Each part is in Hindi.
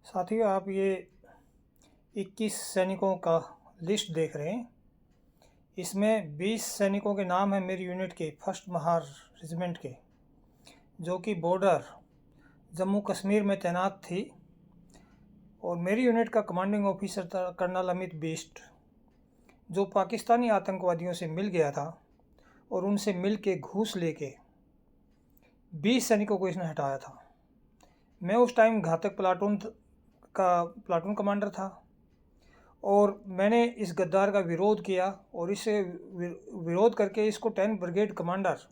साथियों, आप ये 21 सैनिकों का लिस्ट देख रहे हैं। इसमें 20 सैनिकों के नाम हैं मेरी यूनिट के, फर्स्ट महार रेजिमेंट के, जो कि बॉर्डर जम्मू कश्मीर में तैनात थी। और मेरी यूनिट का कमांडिंग ऑफिसर था कर्नल अमित बिष्ट, जो पाकिस्तानी आतंकवादियों से मिल गया था और उनसे मिल के घूस लेके 20 सैनिकों को इसने हटाया था। मैं उस टाइम घातक प्लाटून कमांडर था और मैंने इस गद्दार का विरोध किया और इसे विरोध करके इसको 10 ब्रिगेड कमांडर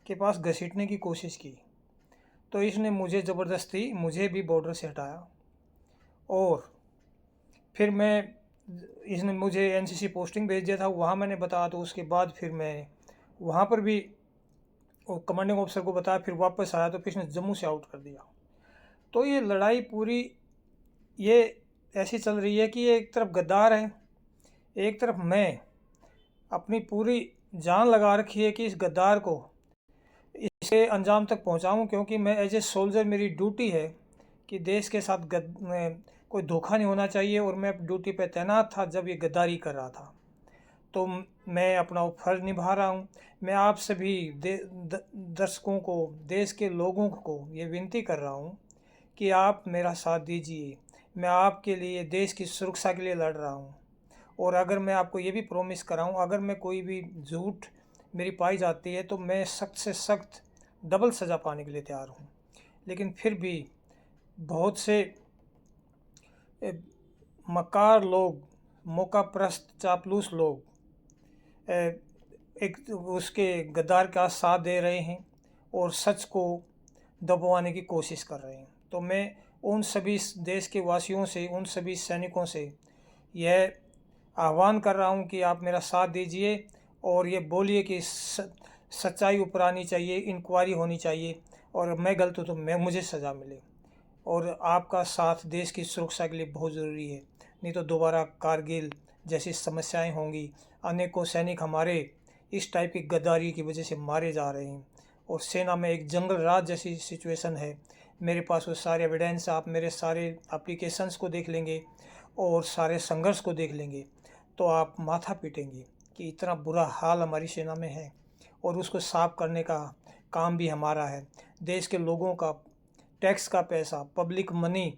के पास घसीटने की कोशिश की। तो इसने मुझे ज़बरदस्ती मुझे भी बॉर्डर से हटाया और फिर इसने मुझे एनसीसी पोस्टिंग भेज दिया था, वहाँ मैंने बताया। तो उसके बाद फिर मैं वहाँ पर भी कमांडिंग ऑफिसर को बताया, फिर वापस आया तो फिर इसने जम्मू से आउट कर दिया। तो ये लड़ाई पूरी ये ऐसी चल रही है कि एक तरफ गद्दार है, एक तरफ मैं अपनी पूरी जान लगा रखी है कि इस गद्दार को इसके अंजाम तक पहुंचाऊं, क्योंकि मैं एज ए सोल्जर मेरी ड्यूटी है कि देश के साथ कोई धोखा नहीं होना चाहिए। और मैं ड्यूटी पे तैनात था जब ये गद्दारी कर रहा था, तो मैं अपना फ़र्ज़ निभा रहा हूँ। मैं आप सभी दर्शकों को, देश के लोगों को ये विनती कर रहा हूँ कि आप मेरा साथ दीजिए। मैं आपके लिए, देश की सुरक्षा के लिए लड़ रहा हूँ। और अगर मैं आपको ये भी प्रॉमिस कर रहा हूँ, अगर मैं कोई भी झूठ मेरी पाई जाती है तो मैं सख्त से सख्त डबल सज़ा पाने के लिए तैयार हूँ। लेकिन फिर भी बहुत से मक्कार लोग, मौकाप्रस्त चापलूस लोग एक उसके गद्दार का साथ दे रहे हैं और सच को दबवाने की कोशिश कर रहे हैं। तो मैं उन सभी देश के वासियों से, उन सभी सैनिकों से यह आह्वान कर रहा हूं कि आप मेरा साथ दीजिए और ये बोलिए कि सच्चाई ऊपर आनी चाहिए, इंक्वायरी होनी चाहिए और मैं गलत हूँ तो मुझे सज़ा मिले। और आपका साथ देश की सुरक्षा के लिए बहुत ज़रूरी है, नहीं तो दोबारा कारगिल जैसी समस्याएं होंगी। अनेकों सैनिक हमारे इस टाइप की गद्दारी की वजह से मारे जा रहे हैं और सेना में एक जंगल राज जैसी सिचुएशन है। मेरे पास वो सारे एविडेंस, आप मेरे सारे एप्लीकेशंस को देख लेंगे और सारे संघर्ष को देख लेंगे तो आप माथा पीटेंगे कि इतना बुरा हाल हमारी सेना में है। और उसको साफ करने का काम भी हमारा है। देश के लोगों का टैक्स का पैसा, पब्लिक मनी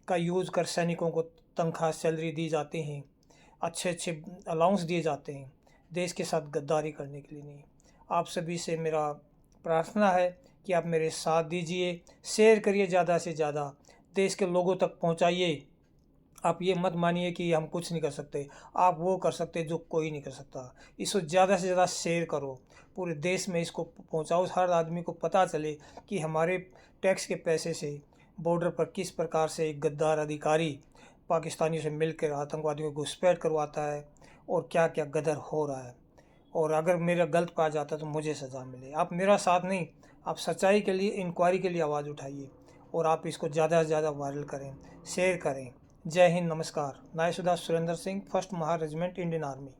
का यूज़ कर सैनिकों को तनख्वाह, सैलरी दी जाती हैं, अच्छे अच्छे अलाउंस दिए जाते हैं, देश के साथ गद्दारी करने के लिए नहीं। आप सभी से मेरा प्रार्थना है कि आप मेरे साथ दीजिए, शेयर करिए ज़्यादा से ज़्यादा, देश के लोगों तक पहुंचाइए। आप ये मत मानिए कि हम कुछ नहीं कर सकते, आप वो कर सकते जो कोई नहीं कर सकता। इसको ज़्यादा से ज़्यादा शेयर करो, पूरे देश में इसको पहुंचाओ, हर आदमी को पता चले कि हमारे टैक्स के पैसे से बॉर्डर पर किस प्रकार से एक गद्दार अधिकारी पाकिस्तानियों से मिलकर आतंकवादियों को घुसपैठ करवाता है और क्या क्या गदर हो रहा है। और अगर मेरा गलत पाया जाता है तो मुझे सज़ा मिले। आप मेरा साथ नहीं, आप सच्चाई के लिए, इंक्वायरी के लिए आवाज़ उठाइए और आप इसको ज़्यादा से ज़्यादा वायरल करें, शेयर करें। जय हिंद, नमस्कार। Naik Surendra Singh, first Mahar regiment, Indian army.